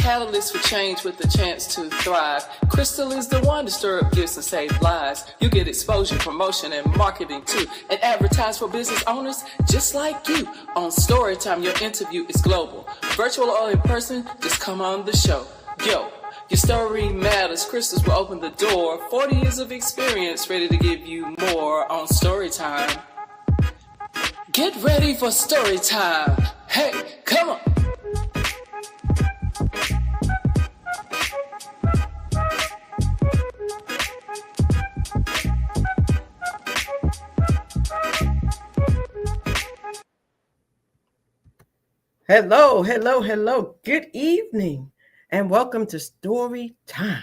catalyst for change with the chance to thrive. Crystal is the one to stir up gifts and save lives. You get exposure, promotion, and marketing too. And advertise for business owners just like you. On Storytime, your interview is global. Virtual or in person, just come on the show. Yo, your story matters. Crystals will open the door. 40 years of experience, ready to give you more on Storytime. Get ready for Storytime. Hey, come on. Hello, hello, hello. Good evening and welcome to Story Time.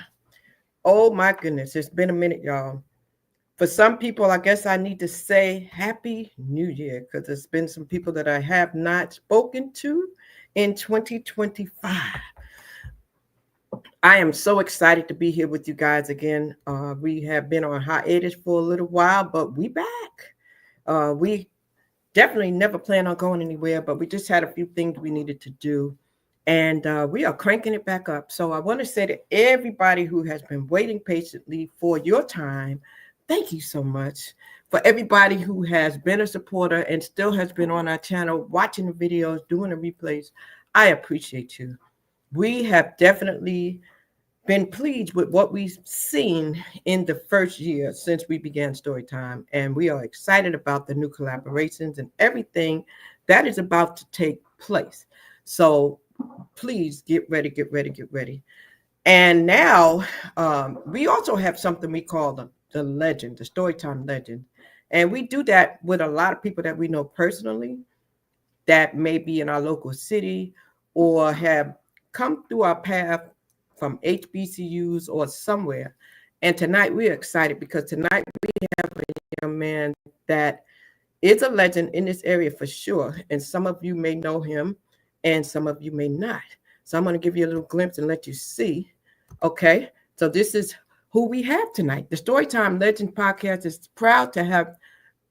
Oh my goodness, it's been a minute, y'all. For some people, I guess I need to say Happy New Year because there's been some people that I have not spoken to in 2025. I am so excited to be here with you guys again. We have been on hiatus for a little while, but we back. We definitely never plan on going anywhere, but we just had a few things we needed to do. And we are cranking it back up. So I want to say to everybody who has been waiting patiently for your time, thank you so much. For everybody who has been a supporter and still has been on our channel, watching the videos, doing the replays, I appreciate you. We have definitely been pleased with what we've seen in the first year since we began Storytime, and we are excited about the new collaborations and everything that is about to take place. So please get ready, get ready, get ready. And now we also have something we call the legend, the Storytime legend. And we do that with a lot of people that we know personally that may be in our local city or have come through our path from HBCUs or somewhere. And tonight we're excited because tonight we have a young man that is a legend in this area for sure. And some of you may know him and some of you may not. So I'm going to give you a little glimpse and let you see. Okay. So this is who we have tonight. The Storytime Legend Podcast is proud to have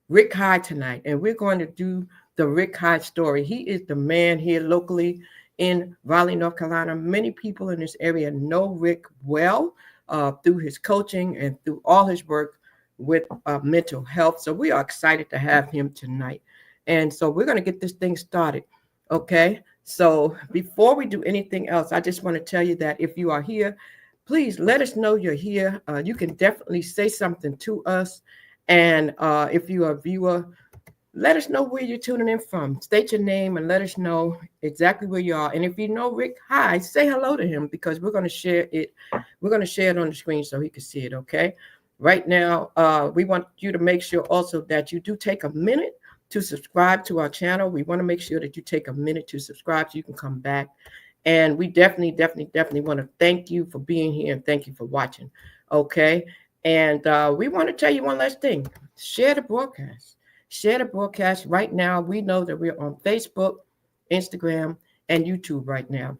Rick High tonight. And we're going to do the Rick High story. He is the man here locally in Raleigh, North Carolina. Many people in this area know Rick well through his coaching and through all his work with mental health. So we are excited to have him tonight. And so we're going to get this thing started. Okay. So before we do anything else, I just want to tell you that if you are here, please let us know you're here. You can definitely say something to us. And if you are a viewer, let us know where you're tuning in from. State your name and let us know exactly where you are. And if you know Rick High, say hello to him because we're going to share it. We're going to share it on the screen so he can see it, okay? Right now, we want you to make sure also that you do take a minute to subscribe to our channel. We want to make sure that you take a minute to subscribe so you can come back. And we definitely want to thank you for being here and thank you for watching, okay? And we want to tell you one last thing. Share the broadcast. Share the broadcast right now. We know that we're on Facebook, Instagram, and YouTube right now.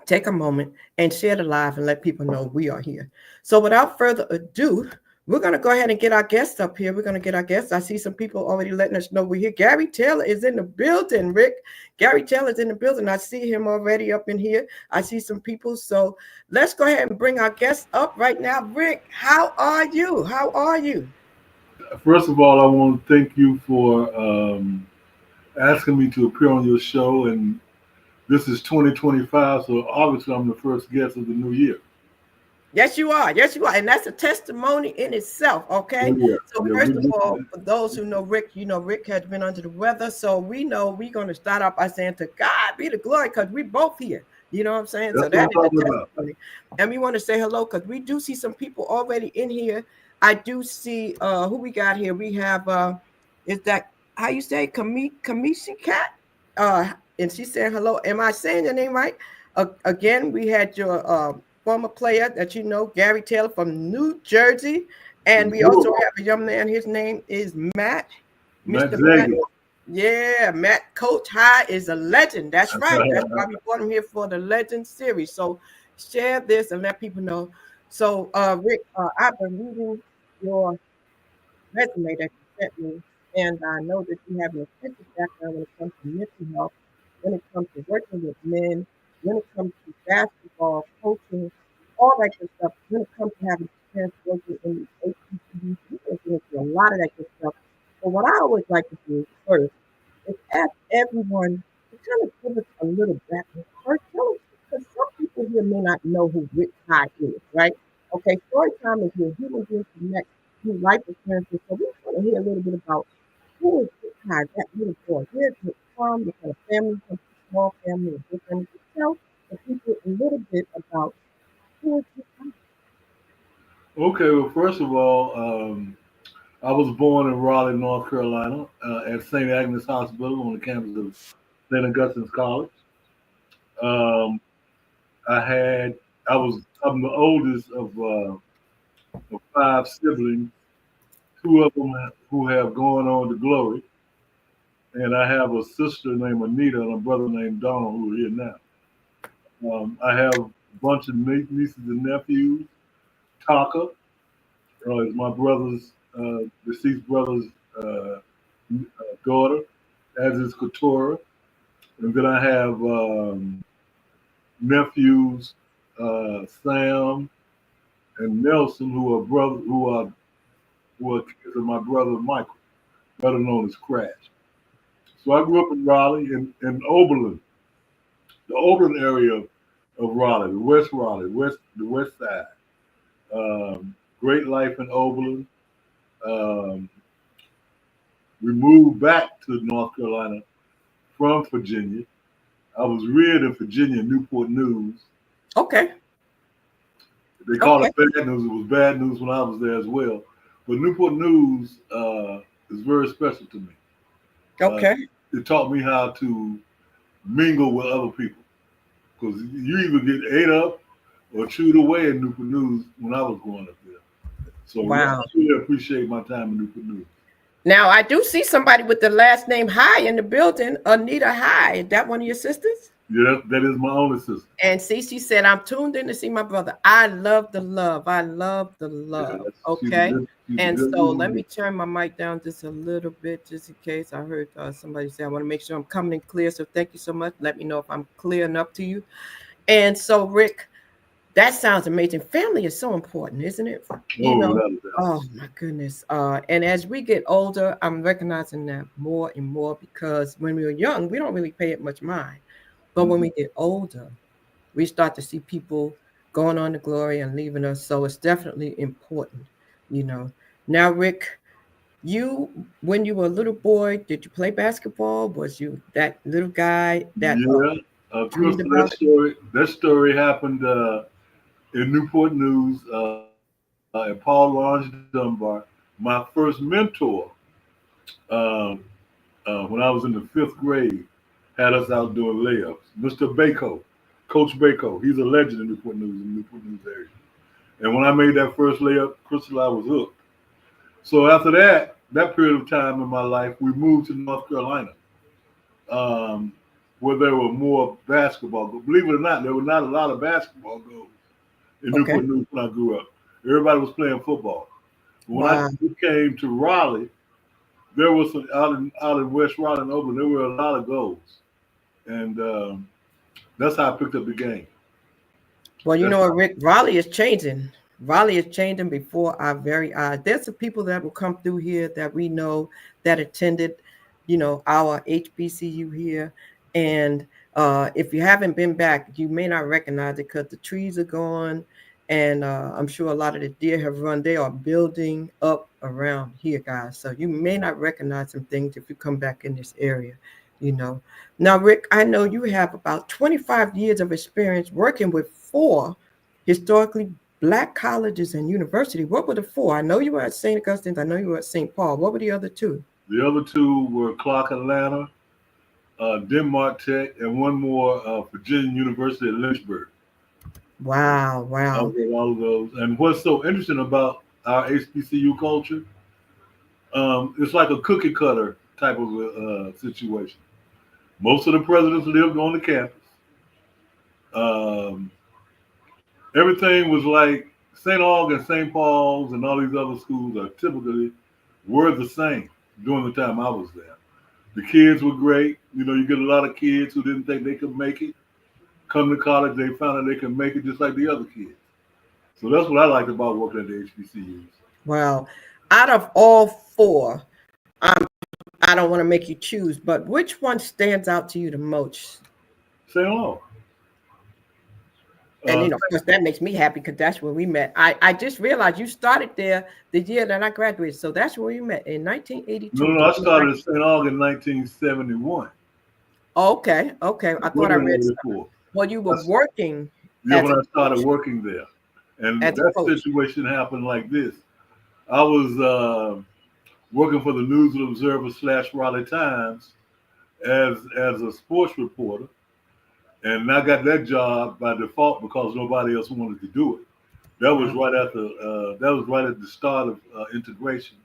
Take a moment and share the live and let people know we are here. So without further ado, we're going to go ahead and get our guests up here. We're going to get our guests. I see some people already letting us know we're here. Gary Taylor is in the building, Rick. Gary Taylor's in the building. I see him already up in here. I see some people. So let's go ahead and bring our guests up right now. Rick, how are you? How are you? First of all, I want to thank you for asking me to appear on your show. And this is 2025, so obviously I'm the first guest of the new year. Yes, you are. Yes, you are. And that's a testimony in itself, okay? Yeah. So first of all, for those who know Rick, you know Rick has been under the weather. So we know we're going to start off by saying to God be the glory because we both here. You know what I'm saying? That's so that is a testimony. About. And we want to say hello because we do see some people already in here. I do see who we got here. We have is that how you say Kamishi Cat? And she said hello. Am I saying your name right? Again, we had your former player that you know, Gary Taylor from New Jersey. And we also have a young man. His name is Matt. Mr. Matt. Yeah, Matt Coach High is a legend. That's right. That's why we brought him here for the Legend series. So share this and let people know. So Rick, I've been reading your resume that you sent me, and I know that you have an extensive background when it comes to mental health, when it comes to working with men when it comes to basketball, coaching, all that good stuff, when it comes to having parents working in the HBCUs, we can get into a lot of that good stuff. But what I always like to do first is ask everyone to kind of give us a little background. First, tell us, because some people here may not know who Rick High is, right? Okay, story time is where human beings connect through life experiences. So we want to hear a little bit about who is Rick High, that little boy. Where is it from? What kind of family? From a small family or big family? Just tell the people a little bit about who is Rick High. Okay, well, first of all, I was born in Raleigh, North Carolina, at St. Agnes Hospital on the campus of St. Augustine's College. Um, I'm the oldest of five siblings, two of them who have gone on to glory, and I have a sister named Anita and a brother named Donald who are here now. I have a bunch of nieces and nephews. Taka is my brother's deceased brother's daughter, as is Katora, and then I have nephews Sam and Nelson, who are kids of my brother Michael, better known as Crash. So I grew up in Raleigh, in Oberlin, the Oberlin area of Raleigh, the west side. Great life in Oberlin. Um, we moved back to North Carolina from Virginia. I was reared in Virginia, Newport News. Okay, They called okay, it bad news. It was bad news when I was there as well. But Newport News is very special to me. Uh, okay. it taught me how to mingle with other people, because you either get ate up or chewed away in Newport News when I was growing up there. So I Wow. really appreciate my time in Newport News. Now I do see somebody with the last name High in the building. Anita High. Is that one of your sisters? Yeah, that is my only sister. And Cece said, I'm tuned in to see my brother. I love the love. I love the Yeah, love. she's Okay. a And good so human let me being. turn my mic down just a little bit, just in case I heard somebody say, I want to make sure I'm coming in clear. So thank you so much. Let me know if I'm clear enough to you. And so, Rick, that sounds amazing. Family is so important, isn't it? You Oh, know, without a doubt. oh my goodness. And as we get older, I'm recognizing that more and more because when we were young, we don't really pay it much mind. But when Mhm. we get older, we start to see people going on to glory and leaving us. So it's definitely important, you know. Now, Rick, you, when you were a little boy, did you play basketball? Was you that little guy that Yeah, of course. dreamed about it? That story happened in Newport News. And Paul Lawrence Dunbar, my first mentor, um, when I was in the fifth grade, had us out doing layups. Mr. Bako, Coach Bako, he's a legend in Newport News area. And when I made that first layup, Crystal, I was hooked. So after that period of time in my life, we moved to North Carolina, um, where there were more basketball. But believe it or not, there were not a lot of basketball goals in Okay. Newport News when I grew up. Everybody was playing football. When I Wow. came to Raleigh, there was some out in West Raleigh and Oakland. There were a lot of goals, and that's how I picked up the game. Well, you That's know what, Rick? Raleigh is changing. Raleigh is changing before our very eyes. There's some people that will come through here that we know that attended, our HBCU here. And if you haven't been back, you may not recognize it because the trees are gone. And I'm sure a lot of the deer have run. They are building up around here, guys. So you may not recognize some things if you come back in this area, you know. Now, Rick, I know you have about 25 years of experience working with four historically Black colleges and university. What were the four? I know you were at St. Augustine's. I know you were at St. Paul. What were the other two? the other two were Clark Atlanta, Denmark Tech, and one more Virginia University at Lynchburg. Wow, I wow. was at all of those. And what's so interesting about our HBCU culture? It's like a cookie cutter type of situation. Most of the presidents lived on the campus. Um, Everything was like St. Aug and St. Paul's and all these other schools are typically were the same during the time I was there. The kids were great. You know, you get a lot of kids who didn't think they could make it come to college, they found out they can make it just like the other kids. So that's what I liked about working at the HBCUs. Well, out of all four, I don't want to make you choose, but which one stands out to you the most? St. Law. And of course, that makes me happy because that's where we met. I just realized you started there the year that I graduated, so that's where we met in 1982. No, I started at St. Aug in 1971. Okay. I thought I read something. Well, you were working. Yeah, when I started working there. And that situation happened like this. I was working for the News and Observer / Raleigh Times as a sports reporter. And I got that job by default because nobody else wanted to do it. That was right at the start of integration.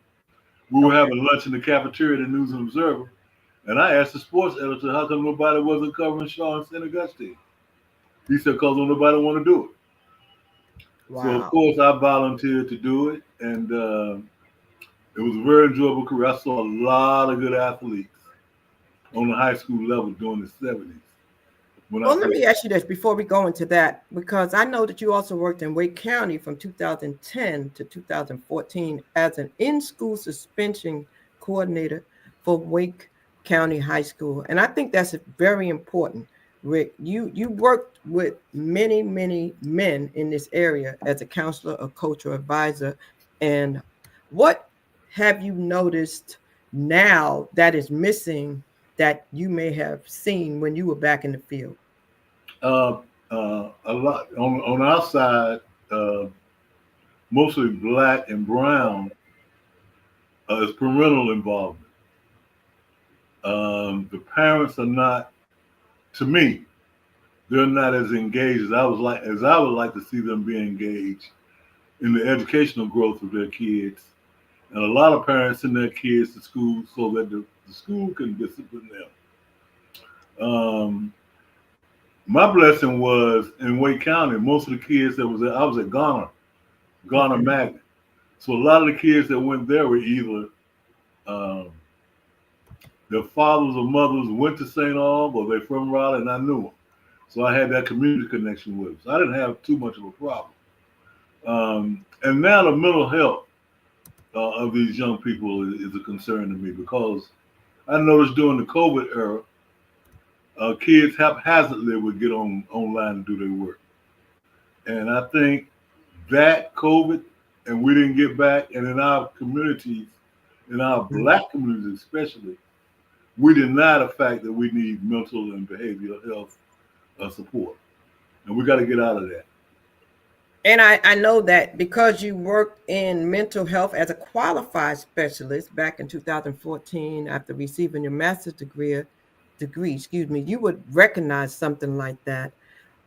We were having lunch in the cafeteria at the News and Observer, and I asked the sports editor how come nobody wasn't covering Shaw and St. Augustine. He said because nobody want to do it. Wow. So of course I volunteered to do it, and it was a very enjoyable career. I saw a lot of good athletes on the high school level during the 70s. Well, let me ask you this before we go into that, because I know that you also worked in Wake County from 2010 to 2014 as an in-school suspension coordinator for Wake County High School. And I think that's very important, Rick. You worked with many men in this area as a counselor, a coach, or advisor. And what have you noticed now that is missing that you may have seen when you were back in the field? A lot on our side, mostly black and brown, is parental involvement. The parents are not, to me, they're not as engaged as I would like to see them be engaged in the educational growth of their kids. And a lot of parents send their kids to school so that the school can discipline them. My blessing was in Wake County, most of the kids I was at Garner Magnet. So a lot of the kids that went there were either their fathers or mothers went to St. Aug or they're from Raleigh, and I knew them. So I had that community connection with them. So I didn't have too much of a problem. And now the mental health of these young people is a concern to me because I noticed during the COVID era, kids haphazardly would get online and do their work. And I think that COVID, and we didn't get back, and in our communities, in our black communities especially, we deny the fact that we need mental and behavioral health support. And we got to get out of that. And I know that because you worked in mental health as a qualified specialist back in 2014 after receiving your master's degree, you would recognize something like that.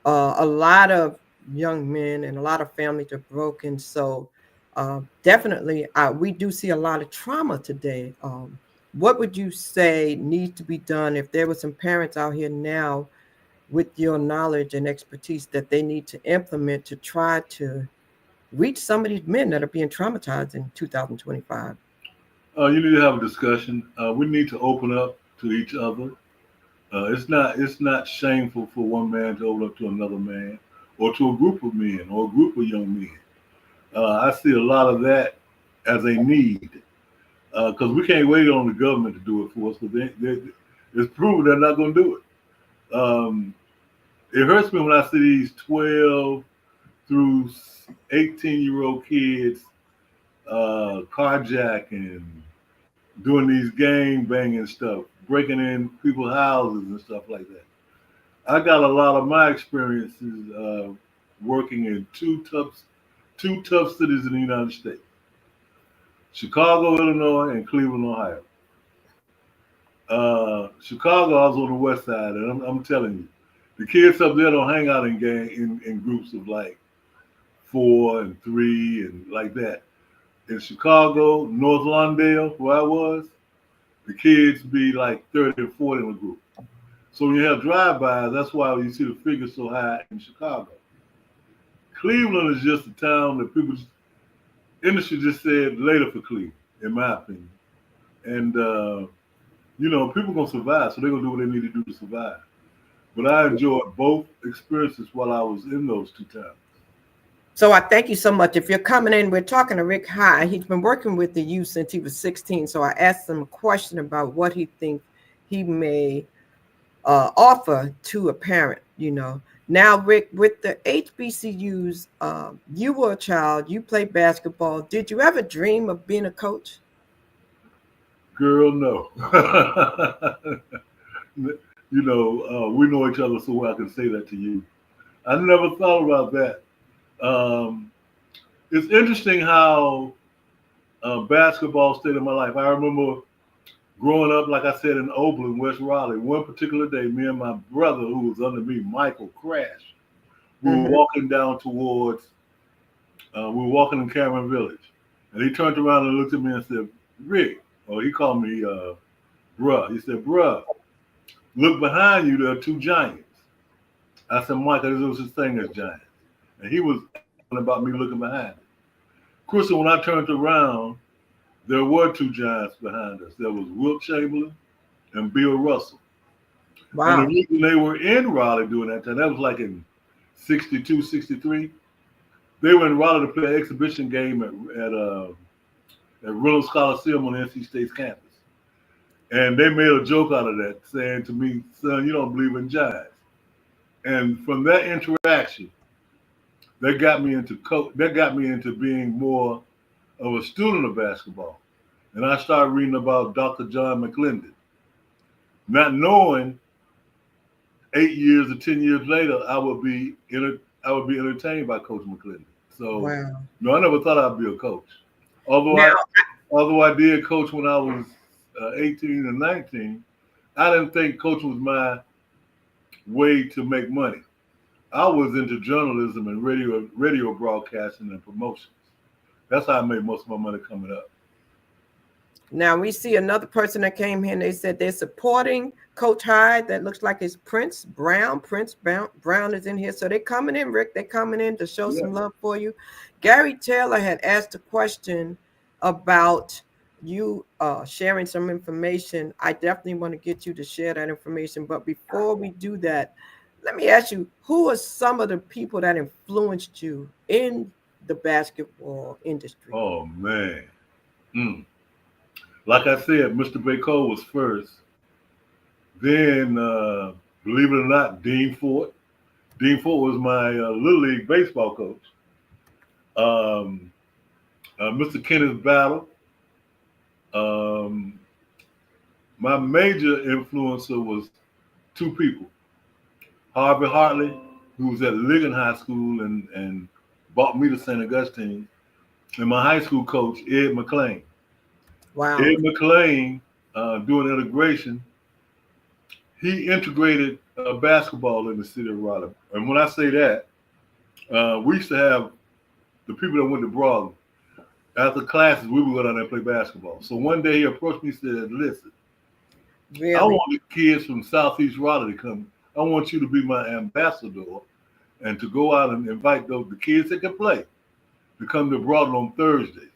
A lot of young men and a lot of families are broken. So definitely we do see a lot of trauma today. What would you say needs to be done if there were some parents out here now with your knowledge and expertise that they need to implement to try to reach some of these men that are being traumatized in 2025? You need to have a discussion. We need to open up to each other. It's not shameful for one man to open up to another man or to a group of men or a group of young men. I see a lot of that as a need because we can't wait on the government to do it for us because it's proven they're not going to do it. It hurts me when I see these 12 through 18-year-old kids carjacking, doing these gang banging stuff, breaking in people's houses and stuff like that. I got a lot of my experiences working in two tough cities in the United States: Chicago, Illinois, and Cleveland, Ohio. Chicago, I was on the west side, and I'm telling you, the kids up there don't hang out in groups of like 4 and 3 and like that. In Chicago, North Lawndale, where I was, the kids be like 30 and 40 in a group. So when you have drive-bys, that's why you see the figures so high in Chicago. Cleveland is just a town that industry just said later for Cleveland, in my opinion. And, people going to survive, so they're going to do what they need to do to survive. But I enjoyed both experiences while I was in those two towns. So I thank you so much. If you're coming in, we're talking to Rick High. He's been working with the youth since he was 16. So I asked him a question about what he thinks he may offer to a parent, you know. Now, Rick, with the HBCUs, you were a child, you played basketball. Did you ever dream of being a coach? Girl, no. We know each other so well I can say that to you. I never thought about that. Um, it's interesting how basketball stayed in my life. I remember growing up, like I said, in Oberlin, West Raleigh. One particular day, me and my brother, who was under me, Michael, crashed. We were walking down towards, we were walking in Cameron Village. And he turned around and looked at me and said, Rick, or he called me bruh. He said, bruh, look behind you, there are two giants. I said, Michael, there's no such thing as giants. And he was about me looking behind him. Crystal, when I turned around, there were two giants behind us. There was Wilt Chamberlain and Bill Russell. Wow. And the reason they were in Raleigh during that time, that was like in 62, 63. They were in Raleigh to play an exhibition game at Reynolds Coliseum on NC State's campus. And they made a joke out of that, saying to me, son, you don't believe in giants. And from that interaction, that got me into being more of a student of basketball. And I started reading about Dr. John McClendon, not knowing 8 years or 10 years later I would be entertained by Coach McClendon. So wow. No, I never thought I'd be a coach. Although I did coach when I was 18 and 19, I didn't think coach was my way to make money. I was into journalism and radio broadcasting and promotions. That's how I made most of my money coming up. Now we see another person that came here and they said they're supporting Coach Hyde. That looks like it's Prince Brown. Prince Brown is in here. So they're coming in, Rick. They're coming in to show some love for you. Gary Taylor had asked a question about you sharing some information. I definitely want to get you to share that information. But before we do that, let me ask you, who are some of the people that influenced you in the basketball industry? Oh, man. Like I said, Mr. Bacot was first. Then, believe it or not, Dean Ford. Dean Ford was my Little League baseball coach. Mr. Kenneth Battle. My major influencer was two people. Harvey Hartley, who was at Ligon High School and brought me to St. Augustine, and my high school coach, Ed McLean. Wow. Ed McLean, doing integration, he integrated basketball in the city of Raleigh. And when I say that, we used to have the people that went to Broadway. After classes, we would go down there and play basketball. So one day he approached me and said, listen, really? I want the kids from Southeast Raleigh to come. I want you to be my ambassador and to go out and invite the kids that can play to come to Broadway on Thursdays.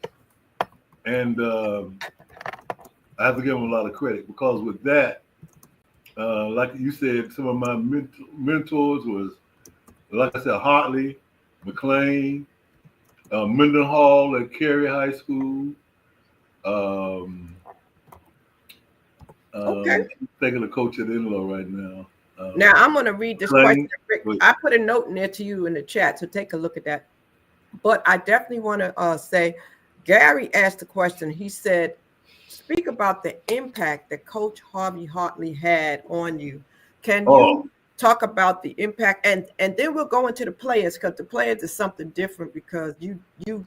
And I have to give him a lot of credit because with that, like you said, some of my mentors was, like I said, Hartley, McLean, Mendenhall at Cary High School. Okay. Thinking of Coach at Inlow right now. Now I'm going to read this question. I put a note in there to you in the chat, so take a look at that. But I definitely want to say, Gary asked the question. He said, speak about the impact that Coach Harvey Hartley had on you. Can you talk about the impact? And then we'll go into the players, because the players is something different because you've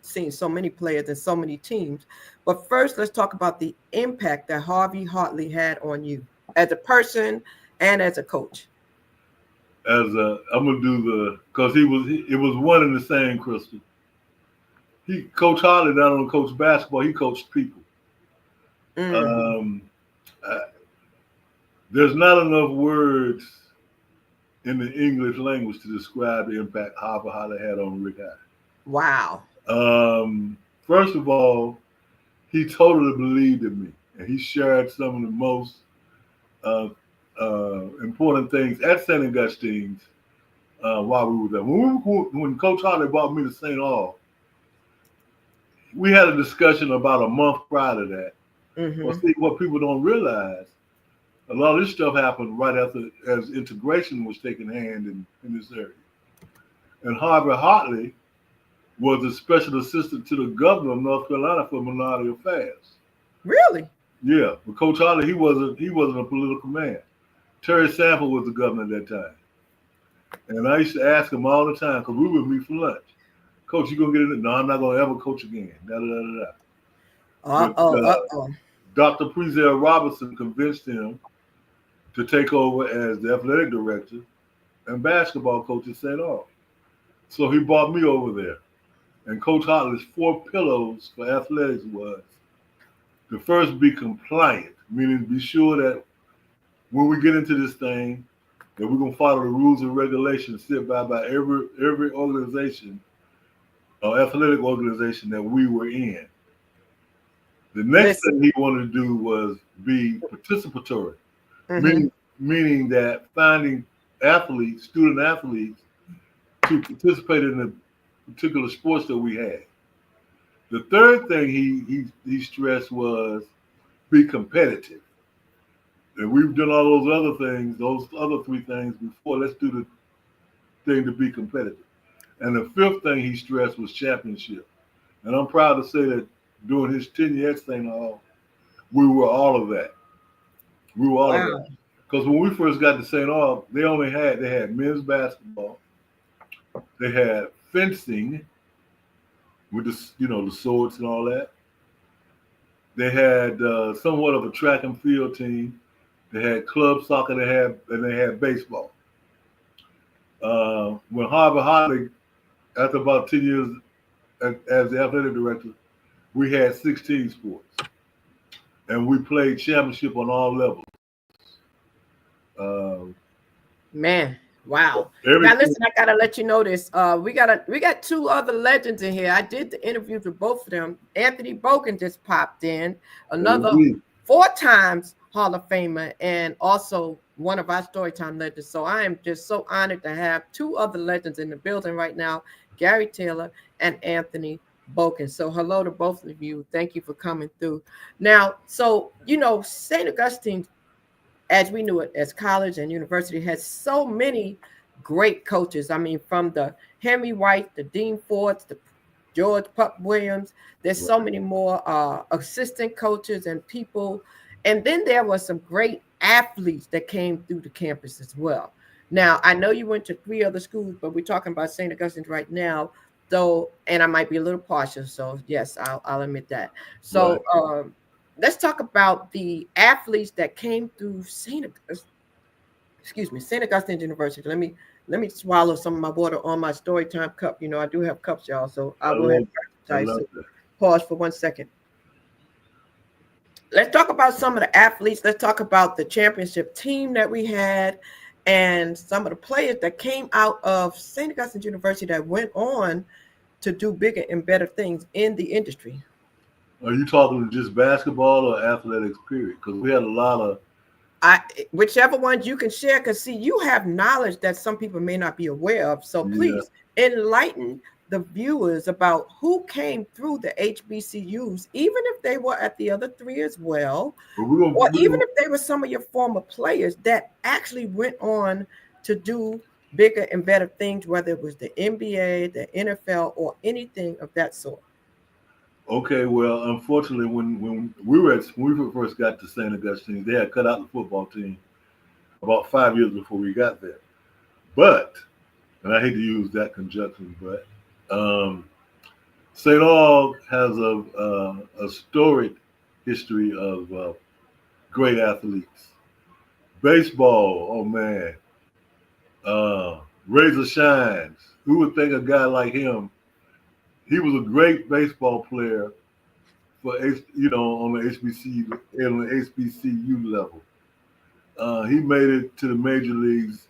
seen so many players and so many teams. But first, let's talk about the impact that Harvey Hartley had on you as a person and as a coach. I'm gonna do because it was one and the same, Crystal. Coach Hartley not only coached basketball, he coached people. There's not enough words in the English language to describe the impact Harvey Hartley had on Rick High. Wow. First of all, he totally believed in me, and he shared some of the most important things at St. Augustine's while we were there. When Coach Hartley brought me to St. Aug, we had a discussion about a month prior to that. Mm-hmm. Well, see, what people don't realize, a lot of this stuff happened right after as integration was taking hand in this area. And Harvey Hartley was a special assistant to the governor of North Carolina for minority affairs. Really? Yeah, but Coach Hartley, he wasn't a political man. Terry Sample was the governor at that time. And I used to ask him all the time, because we would meet for lunch. Coach, you gonna get in it? No, I'm not gonna ever coach again. Da, da, da, da. But, Dr. Prezel Robinson convinced him to take over as the athletic director and basketball coach at St. Aug. So he brought me over there. And Coach Hartley's 4 pillars for athletics was to first be compliant, meaning be sure that when we get into this thing, that we're gonna follow the rules and regulations set by every organization or athletic organization that we were in. The next thing he wanted to do was be participatory, meaning that finding student athletes, to participate in the particular sports that we had. The third thing he stressed was be competitive. And we've done all those other things, those other 3 things before. Let's do the thing to be competitive. And the 5th thing he stressed was championship. And I'm proud to say that during his 10-year thing, we were all of that. We were all of that. Because when we first got to St. Aug, they had men's basketball, they had fencing with the swords and all that. They had somewhat of a track and field team. They had club soccer. They had baseball. When Harvey Hartley, after about 10 years as the athletic director, we had 16 sports, and we played championship on all levels. Man, wow. Now listen, I gotta let you know this. We got 2 other legends in here. I did the interviews with both of them. Anthony Bogan just popped in, another 4 times Hall of Famer, and also one of our Storytime legends. So I am just so honored to have 2 other legends in the building right now, Gary Taylor and Anthony Bogan. So hello to both of you. Thank you for coming through. Now, so St. Augustine, as we knew it as college and university, has so many great coaches. I mean, from the Henry White, the Dean Fords, the George Pup Williams, there's so many more assistant coaches and people. And then there was some great athletes that came through the campus as well. Now, I know you went to 3 other schools, but we're talking about St. Augustine's right now, though, and I might be a little partial. So yes, I'll admit that. So let's talk about the athletes that came through St. Augustine's University. Let me swallow some of my water on my Storytime cup. I do have cups, y'all. So I'll go ahead and pause for 1 second. Let's talk about some of the athletes. Let's talk about the championship team that we had and some of the players that came out of St. Augustine's University that went on to do bigger and better things in the industry. Are you talking just basketball or athletics, period? Because we had a lot of... whichever ones you can share, because see, you have knowledge that some people may not be aware of. So please enlighten the viewers about who came through the HBCUs, even if they were at the other 3 as well, or even if they were some of your former players that actually went on to do bigger and better things, whether it was the NBA, the NFL, or anything of that sort. Okay, well, unfortunately, when we first got to St. Augustine, they had cut out the football team about 5 years before we got there. But, and I hate to use that conjunction, but St. Aug has a storied history of great athletes. Baseball, oh man, Razor Shines. Who would think a guy like him? He was a great baseball player for on the HBCU level. He made it to the major leagues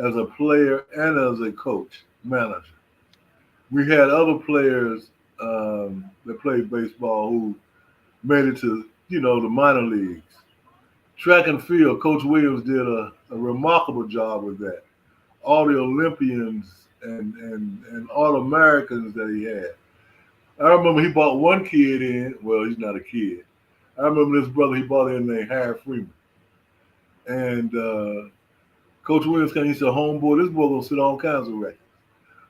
as a player and as a coach, manager. We had other players that played baseball who made it to the minor leagues. track and field, Coach Williams did a remarkable job with that. All the Olympians and all Americans that he had. I remember he brought one kid in. Well, he's not a kid. I remember this brother he brought in named Harry Freeman. And Coach Williams came, he said, homeboy, this boy gonna sit all kinds of records.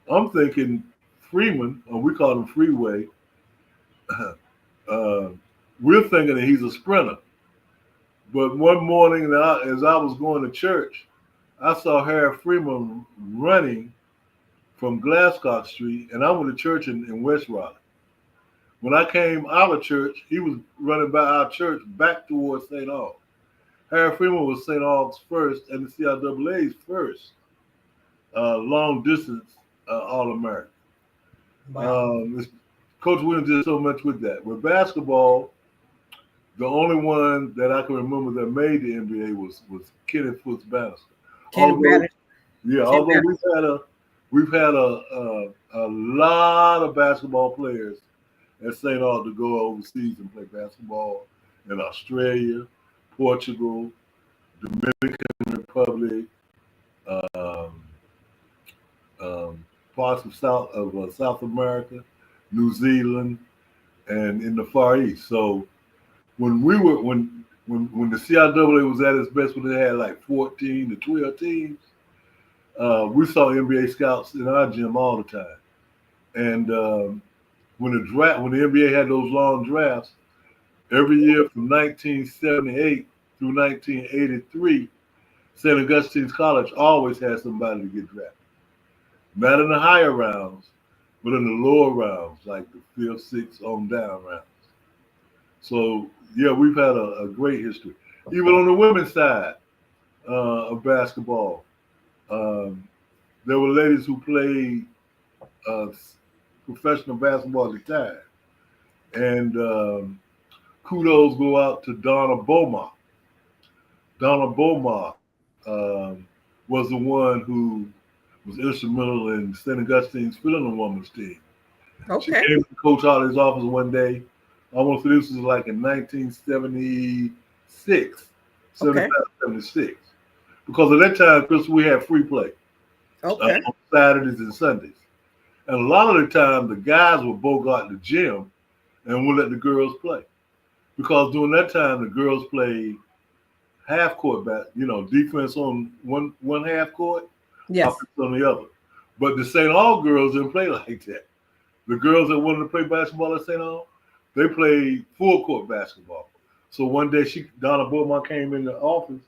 I'm thinking Freeman, or we call him Freeway, we're thinking that he's a sprinter. But one morning as I was going to church, I saw Harry Freeman running from Glasgow Street, and I went to church in West Raleigh. When I came out of church, he was running by our church back towards St. Aug's. Harry Freeman was St. Aug's first and the CIAA's first long distance All-American. Wow. Coach Williams did so much with that. With basketball, the only one that I can remember that made the NBA was Kenneth Foots Bannister. Although we've had a lot of basketball players at St. Aug to go overseas and play basketball in Australia, Portugal, Dominican Republic, parts of South America, New Zealand, and in the Far East. So when the CIAA was at its best, when they had like 14 to 12 teams, we saw NBA scouts in our gym all the time. And when the NBA had those long drafts, every year from 1978 through 1983, St. Augustine's College always had somebody to get drafted. Not in the higher rounds, but in the lower rounds, like the 5th, 6th on down rounds. So, yeah, we've had a great history. Even on the women's side of basketball, there were ladies who played professional basketball at the time. And kudos go out to Donna Beaumont. Donna Beaumont was the one who was instrumental in St. Augustine's filling the women's team. Okay. She came to Coach Holly's office one day. I want to say this was like in 1976, 76. Because at that time, Chris, we had free play on Saturdays and Sundays. And a lot of the time, the guys would bogart the gym and would let the girls play. Because during that time, the girls played half court defense on one half court, offense on the other. But the St. Aug girls didn't play like that. The girls that wanted to play basketball at St. Aug, they played full court basketball. So one day, Donna Beaumont came in the office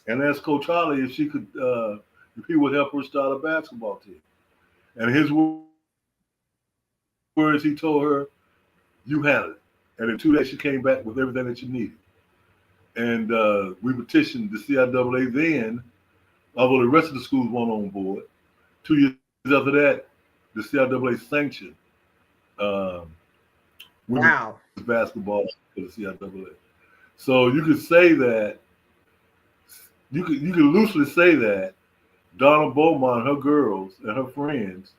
and asked Coach Holly if she could, if he would help her start a basketball team. And his words, he told her, "You handle it." And in 2 days, she came back with everything that you needed. And we petitioned the CIAA then, although the rest of the schools weren't on board. 2 years after that, the CIAA sanctioned women's basketball for the CIAA. So you could say that, you could loosely say that Donna Beaumont, her girls, and her friends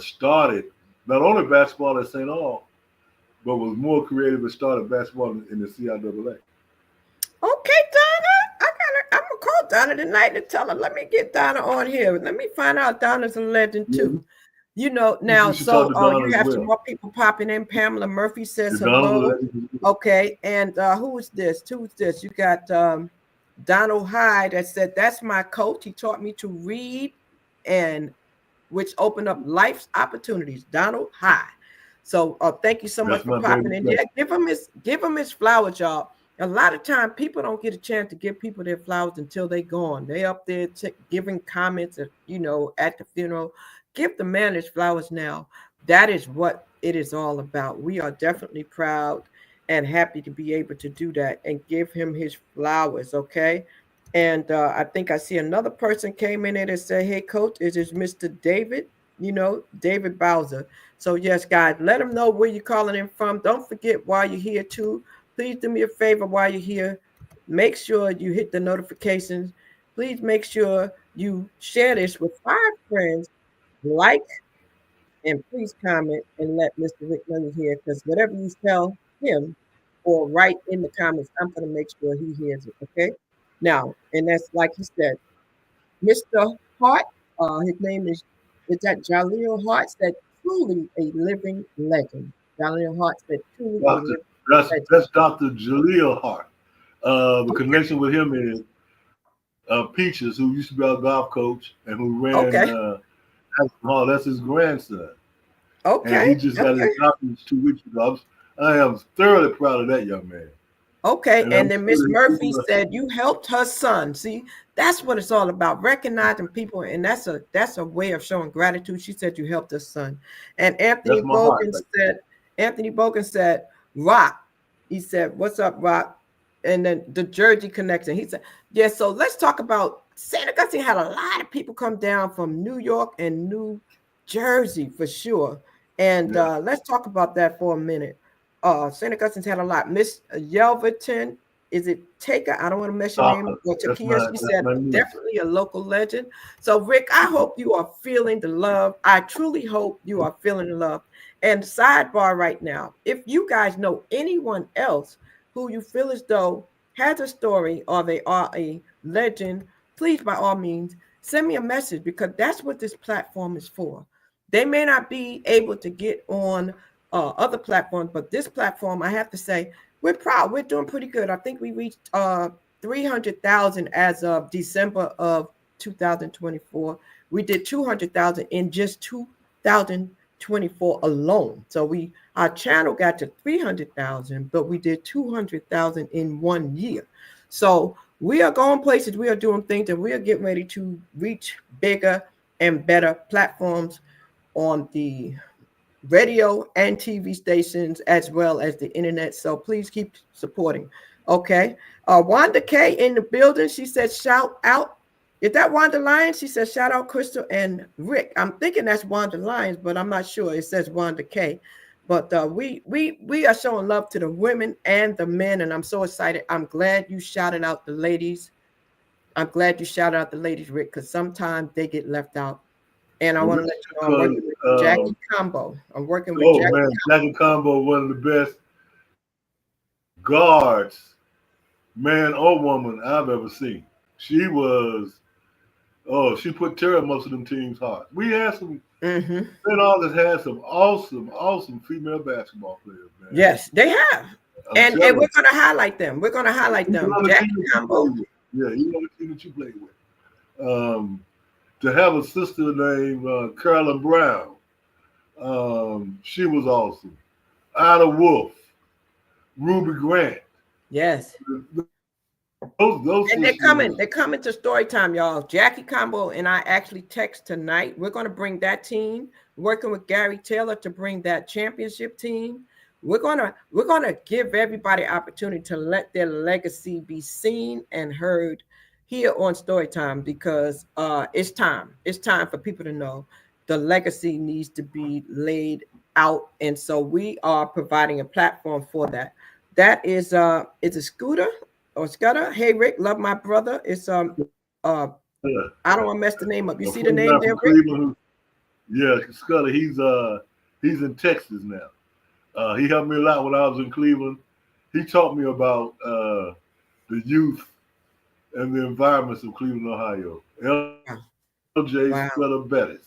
started not only basketball at St. Aug, but was more creative and started basketball in the CIAA. Okay, Donna, I'm gonna call Donna tonight and tell her. Let me get Donna on here. Let me find out Donna's a legend too. Mm-hmm. You know now, so you have some more people popping in. Pamela Murphy says hello. Okay, and who is this? Who's this? You got Donald Hyde that said, "That's my coach. He taught me to read, and which opened up life's opportunities." Donald Hyde. So thank you so much for popping in. Yeah, give him his flowers, y'all. A lot of time people don't get a chance to give people their flowers until they're gone. They up there giving comments, at the funeral. Give the man his flowers now. That is what it is all about. We are definitely proud and happy to be able to do that and give him his flowers, okay? And I think I see another person came in there and said, "Hey, Coach, is this Mr. David? David Bowser." So, yes, guys, let him know where you're calling in from. Don't forget while you're here, too. Please do me a favor while you're here. Make sure you hit the notifications. Please make sure you share this with 5 friends. Like, and please comment and let Mr. Rick know you're here, because whatever you tell him, or write in the comments. I'm going to make sure he hears it. Okay. Now, and that's like he said, Mr. Hart, his name is that Jaleel Hart said, truly a living legend. Jaleel Hart said, truly a Doctor, living legend. that's Dr. Jaleel Hart. The Okay. connection with him is Peaches, who used to be our golf coach and who ran Okay. Hall. That's his grandson. And Okay. he just got his Okay. doctorate 2 weeks ago. I am thoroughly proud of that young man. Okay, And and I'm then sure Miss that Murphy said you helped her son. See, that's what it's all about, recognizing people, and that's a way of showing gratitude. She said you helped her son, and that's my heart. Like, Anthony Bogan said, Rock. He said, "What's up, Rock?" And then the Jersey connection. He said, "Yeah." So let's talk about St. Augustine. Had a lot of people come down from New York and New Jersey for sure, and yeah, let's talk about that for a minute. St. Augustine's had a lot. Miss Yelverton, is it Taker? I don't want to mess your name Taka, up. Or that's Takia, she said my niece. definitely a local legend. So, Rick, I hope you are feeling the love. I truly hope you are feeling the love. And sidebar right now, if you guys know anyone else who you feel as though has a story or they are a legend, please, by all means, send me a message because that's what this platform is for. They may not be able to get on other platforms, but this platform, I have to say, we're proud. We're doing pretty good. I think we reached 300,000 as of December of 2024. We did 200,000 in just 2024 alone. So our channel got to 300,000, but we did 200,000 in 1 year. So we are going places. We are doing things, and we are getting ready to reach bigger and better platforms on the radio and TV stations as well as the internet. So please keep supporting. Okay. Wanda K in the building. She said, shout out. Is that Wanda Lyons? She said, shout out Crystal and Rick. I'm thinking that's Wanda Lyons, but I'm not sure. It says Wanda K. But we are showing love to the women and the men, and I'm so excited. I'm glad you shouted out the ladies. I'm glad you shouted out the ladies, Rick, because sometimes they get left out. And I want to let you know I'm working with Jackie Combo. I'm working with oh Jackie man, Jackie Combo, one of the best guards, man or woman I've ever seen. She was, she put terror in most of them teams' hearts. We had some, St. August had some awesome female basketball players, man. Yes, they have. And we're going to highlight them. We're going to highlight them. Jackie Combo. Yeah, you know the team that you played with. To have a sister named Carolyn Brown, she was awesome. Ida Wolf, Ruby Grant. Yes. Those And they're coming to story time, y'all. Jackie Combo and I actually text tonight. We're going to bring that team, working with Gary Taylor to bring that championship team. We're gonna give everybody opportunity to let their legacy be seen and heard here on Storytime because it's time. It's time for people to know the legacy needs to be laid out, and so we are providing a platform for that. That is a Scooter or Scudder. Hey Rick, love my brother. It's I don't want to mess the name up. You see the name there, Rick? Yeah, Scudder. He's in Texas now. He helped me a lot when I was in Cleveland. He taught me about the youth and the environments of Cleveland, Ohio. LJ Scudder Bettis.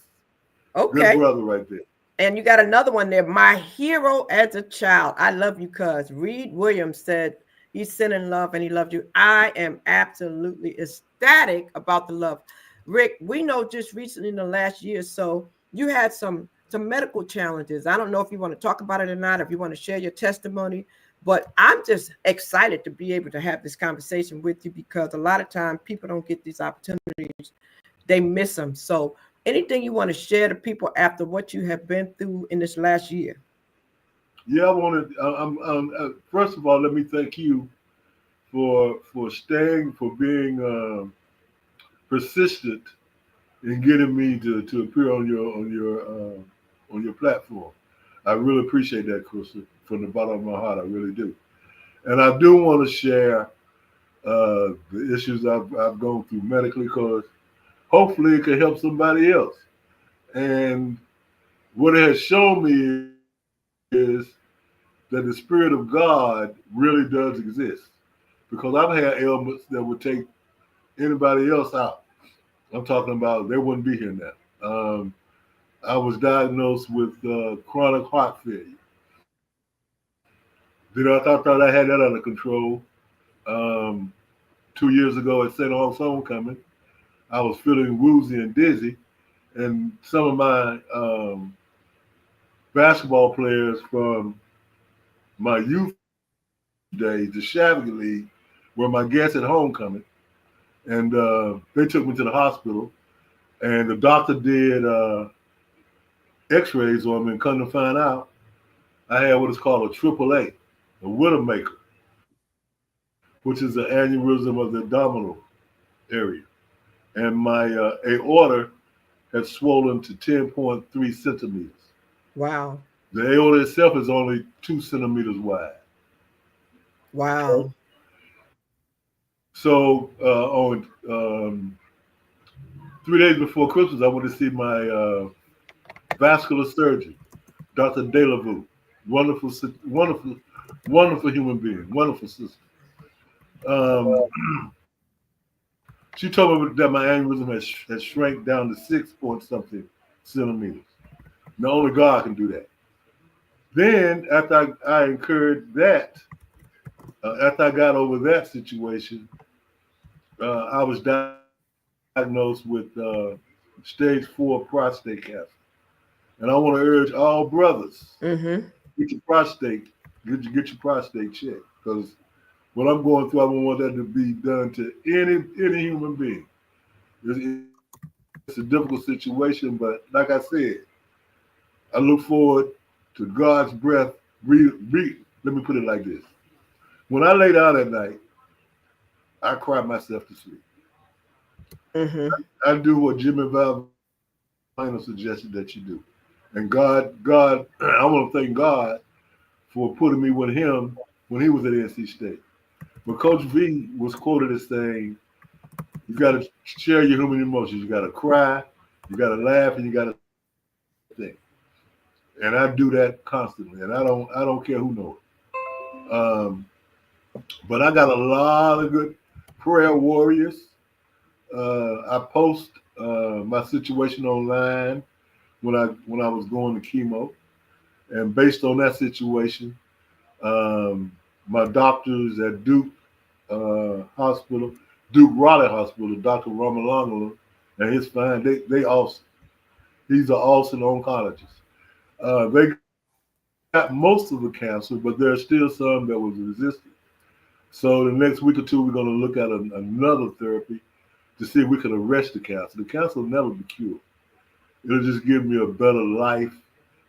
Okay. Good brother right there. And you got another one there. My hero as a child. I love you, cuz. Reed Williams said he's sending love and he loved you. I am absolutely ecstatic about the love. Rick, we know just recently in the last year or so, you had some medical challenges. I don't know if you want to talk about it or not, if you want to share your testimony, but I'm just excited to be able to have this conversation with you because a lot of times people don't get these opportunities. They miss them. So anything you want to share to people after what you have been through in this last year? Yeah, I want to. First of all, let me thank you for staying, for being persistent in getting me to appear on your platform. I really appreciate that, Crystal, from the bottom of my heart. I really do, and I do want to share the issues I've gone through medically, because hopefully it can help somebody else. And what it has shown me is that the Spirit of God really does exist. Because I've had ailments that would take anybody else out. I'm talking about they wouldn't be here now. I was diagnosed with chronic heart failure. I thought I had that under control. Um, 2 years ago at St. Aug's Homecoming, I was feeling woozy and dizzy, and some of my basketball players from my youth days, the Shabby League, were my guests at homecoming, and they took me to the hospital, and the doctor did X-rays on me, and come to find out, I had what is called a AAA, a Widowmaker, which is an aneurysm of the abdominal area, and my aorta had swollen to 10.3 centimeters. Wow. The aorta itself is only 2 centimeters wide. Wow. So on 3 days before Christmas, I went to see my vascular surgeon, Dr. Delavue. Wonderful, wonderful, wonderful human being, wonderful sister. She told me that my aneurysm has shrank down to 6 point something centimeters. Now only God can do that. Then after I incurred that, after I got over that situation, I was diagnosed with stage 4 prostate cancer. And I want to urge all brothers, get your prostate checked. Because what I'm going through, I don't want that to be done to any human being. It's a difficult situation, but like I said, I look forward to God's breath. Let me put it like this. When I lay down at night, I cry myself to sleep. I do what Jimmy Valvano suggested that you do. And God, I want to thank God for putting me with him when he was at NC State. But Coach V was quoted as saying, you got to share your human emotions. You got to cry, you got to laugh, and you got to think. And I do that constantly, and I don't care who knows it. But I got a lot of good prayer warriors. I post my situation online when I was going to chemo, and based on that situation, my doctors at Duke Hospital, Duke Raleigh Hospital, Dr. Ramalongolo and his fine, they awesome. He's an awesome oncologist. They got most of the cancer, but there are still some that was resistant. So the next week or two, we're going to look at another therapy to see if we can arrest the cancer. The cancer will never be cured. It'll just give me a better life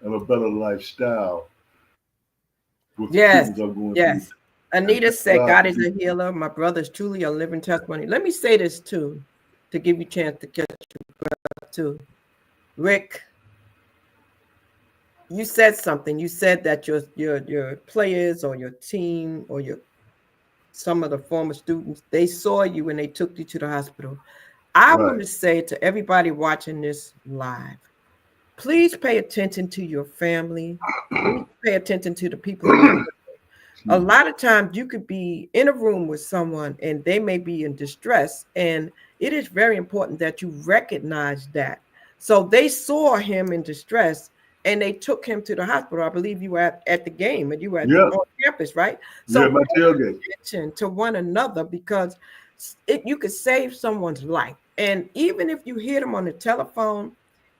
and a better lifestyle. Yes. Anita said, God is a healer. My brother is truly a living testimony. Let me say this too, to give you a chance to catch your breath too. Rick, you said something. You said that your players or your team or some of the former students, they saw you when they took you to the hospital. I want to say to everybody watching this live, please pay attention to your family. Please pay attention to the people. A lot of times you could be in a room with someone and they may be in distress, and it is very important that you recognize that. So they saw him in distress and they took him to the hospital. I believe you were at the game and you were on campus, right? So my tailgate. Pay attention to one another, because you could save someone's life. And even if you hear them on the telephone,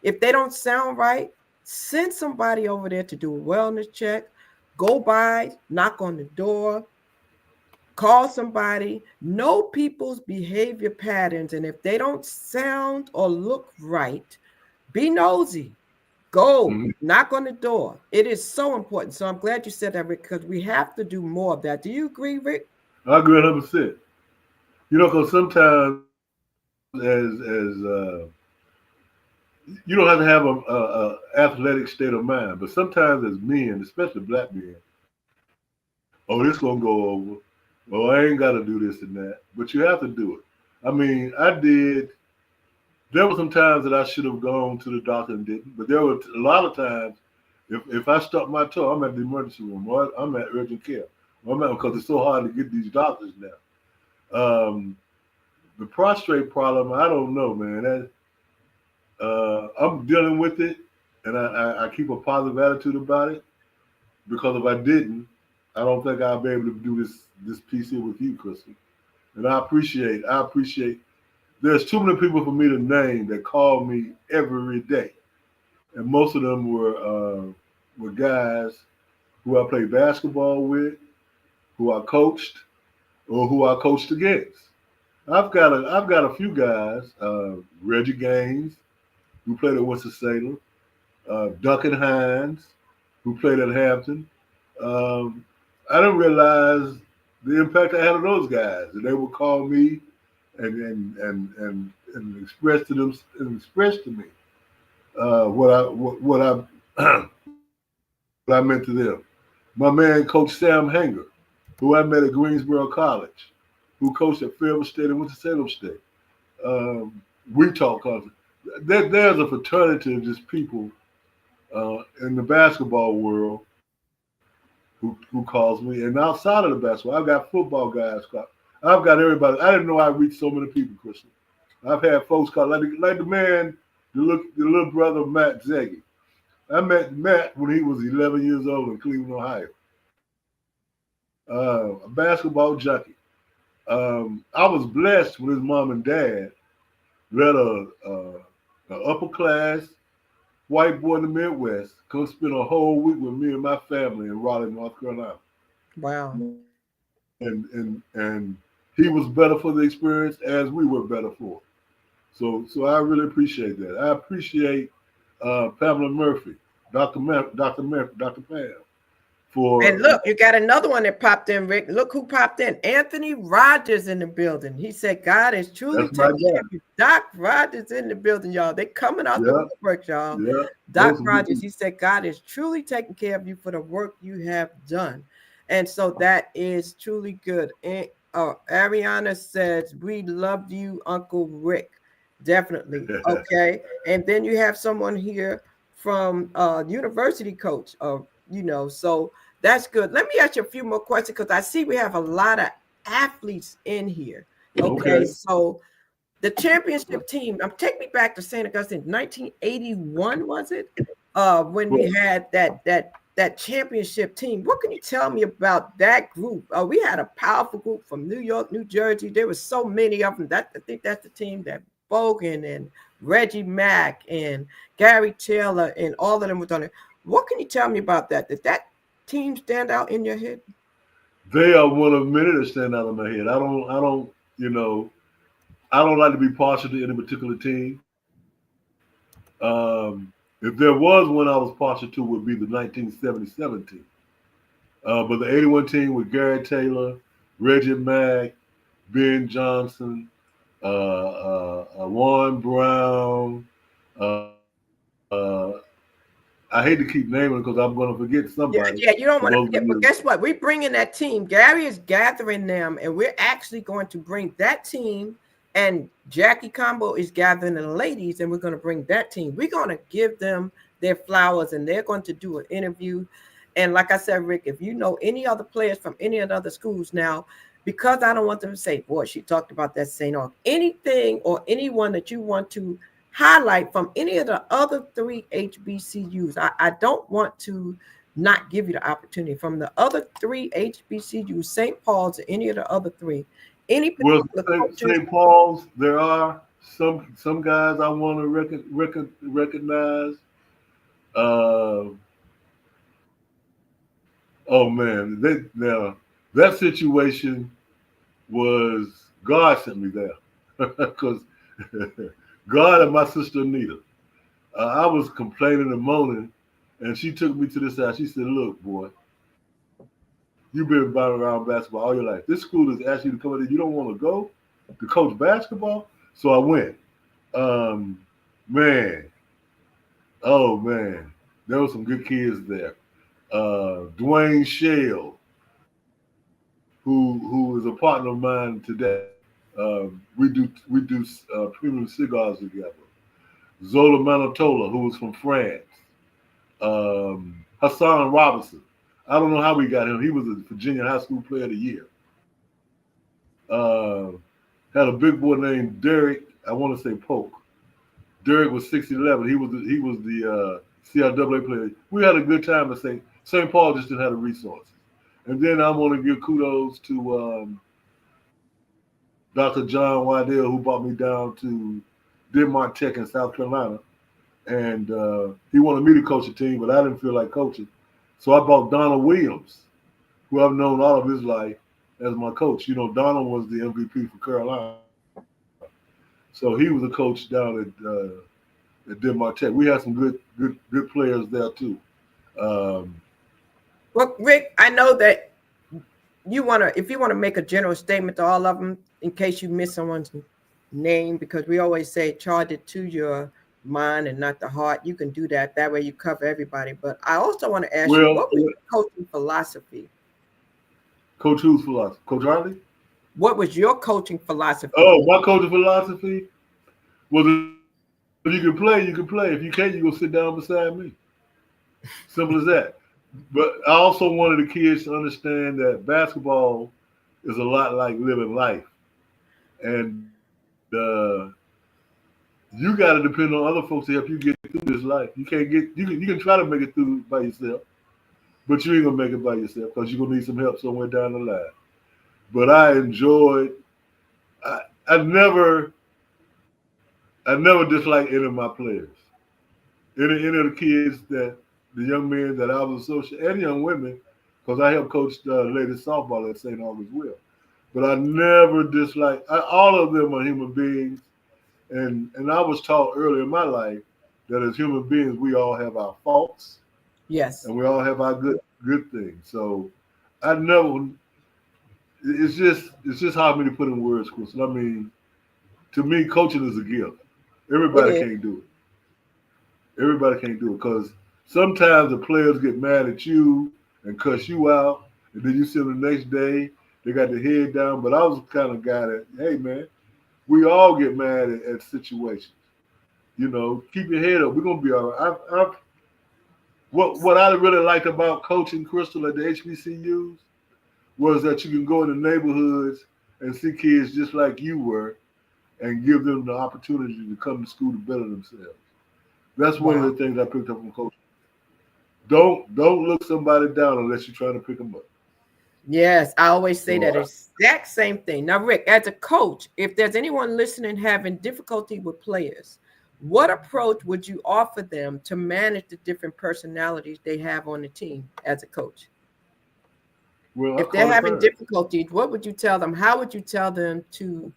if they don't sound right, send somebody over there to do a wellness check. Go by, knock on the door, call somebody, know people's behavior patterns. And if they don't sound or look right, be nosy. Go, knock on the door. It is so important. So I'm glad you said that, Rick, because we have to do more of that. Do you agree, Rick? I agree 100%. Because sometimes as you don't have to have a athletic state of mind, but sometimes as men, especially black men, oh, this gonna go over. Oh, I ain't got to do this and that, but you have to do it. I mean, I did. There were some times that I should have gone to the doctor and didn't, but there were a lot of times If I stub my toe, I'm at the emergency room, or I'm at urgent care. I'm at because it's so hard to get these doctors now. The prostrate problem, I don't know, man. I'm dealing with it, and I keep a positive attitude about it because if I didn't, I don't think I'll be able to do this piece here with you, Crystal. And I appreciate. There's too many people for me to name that call me every day, and most of them were guys who I played basketball with, who I coached, or who I coached against. I've got a few guys, Reggie Gaines, who played at Winston-Salem, Duncan Hines, who played at Hampton. Um, I didn't realize the impact I had on those guys, and they would call me and express to them and express to me what I what I meant to them. My man, Coach Sam Hanger, who I met at Greensboro College, who coached at Fairville State and Winston-Salem State. We talk constantly. There's a fraternity of just people in the basketball world who calls me. And outside of the basketball, I've got football guys. I've got everybody. I didn't know I reached so many people, Christian. I've had folks call, like the man, the little brother of Matt Zeggy. I met Matt when he was 11 years old in Cleveland, Ohio. A basketball junkie. I was blessed when his mom and dad let a upper class white boy in the Midwest come spend a whole week with me and my family in Raleigh, North Carolina. Wow. And he was better for the experience as we were better for it. So I really appreciate that. I appreciate Pamela Murphy, Dr. Pam, for. And look, you got another one that popped in, Rick. Look who popped in. Anthony Rogers in the building. He said, God is truly taking care of you. Doc Rogers in the building, y'all. They coming out the woodwork, y'all. Yeah, Doc Rogers, he said, God is truly taking care of you for the work you have done. And so that is truly good. And Ariana says, we love you, Uncle Rick. Definitely. Okay. And then you have someone here from university coach, so that's good. Let me ask you a few more questions because I see we have a lot of athletes in here. Okay. So the championship team, take me back to St. Augustine, 1981, was it? When we had that championship team. What can you tell me about that group? We had a powerful group from New York, New Jersey. There were so many of them. I think that's the team that Bogan and Reggie Mack and Gary Taylor and all of them were on it. What can you tell me about that? Did that team stand out in your head? They are one of many that stand out in my head. I don't like to be partial to any particular team. If there was one I was partial to, would be the 1977 team. But the 81 team with Gary Taylor, Reggie Mack, Ben Johnson, Warren Brown. I hate to keep naming because I'm going to forget somebody. Yeah, you don't want to forget. But guess what? We're bringing that team. Gary is gathering them, and we're actually going to bring that team. And Jackie Combo is gathering the ladies, and we're going to bring that team. We're going to give them their flowers, and they're going to do an interview. And like I said, Rick, if you know any other players from any of the other schools now, because I don't want them to say, boy, she talked about that St. Aug. Anything or anyone that you want to highlight from any of the other three HBCUs. I don't want to not give you the opportunity from the other three HBCUs, St. Paul's or any of the other three. St. Paul's, there are some guys I want to recognize. Oh man, that situation was God sent me there because God and my sister Anita. I was complaining and moaning, and she took me to the side. She said, "Look, boy, you've been around basketball all your life. This school has asked you to come in. You don't want to go to coach basketball?" So I went. There were some good kids there. Dwayne Shell, who is a partner of mine today. We do premium cigars together. Zola Manitola, who was from France. Hassan Robinson. I don't know how we got him. He was a Virginia High School Player of the Year. Had a big boy named Derek. I want to say Polk. Derek was 6'11". He was the CIAA player. We had a good time at St. Paul just didn't have the resources. And then I want to give kudos to Dr. John Waddell, who brought me down to Denmark Tech in South Carolina. And he wanted me to coach a team, but I didn't feel like coaching. So I brought Donald Williams, who I've known all of his life, as my coach. You know, Donald was the MVP for Carolina. So he was a coach down at Denmark Tech. We had some good players there too. Well, Rick, I know that if you want to make a general statement to all of them, in case you miss someone's name, because we always say charge it to your mind and not the heart. You can do that. That way you cover everybody. But I also want to ask you, what was your coaching philosophy? Coach whose philosophy? Coach Hartley? What was your coaching philosophy? Oh, my coaching philosophy was if you can play, you can play. If you can't, you go sit down beside me. Simple as that. But I also wanted the kids to understand that basketball is a lot like living life. And you got to depend on other folks to help you get through this life. You can try to make it through by yourself, but you ain't going to make it by yourself because you're going to need some help somewhere down the line. But I enjoyed, I never disliked any of my players. Any of the kids the young men that I was associated, and young women, because I helped coach ladies softball at St. Augustine as well. But I never disliked, all of them are human beings. And I was taught early in my life that as human beings, we all have our faults. Yes. And we all have our good things. So I never, it's just hard for me to put in words, Crystal. I mean, to me, coaching is a gift. Everybody can't do it. Everybody can't do it because sometimes the players get mad at you and cuss you out, and then you see them the next day, they got their head down. But I was the kind of guy that, hey, man, we all get mad at situations. You know, keep your head up. We're going to be all right. What I really liked about coaching, Crystal, at the HBCUs was that you can go in the neighborhoods and see kids just like you were and give them the opportunity to come to school to better themselves. That's one of the things I picked up from coaching. Don't look somebody down unless you're trying to pick them up. Yes, I always say that exact same thing. Now, Rick, as a coach, if there's anyone listening having difficulty with players, what approach would you offer them to manage the different personalities they have on the team as a coach? Well, if they're having difficulties, what would you tell them? How would you tell them to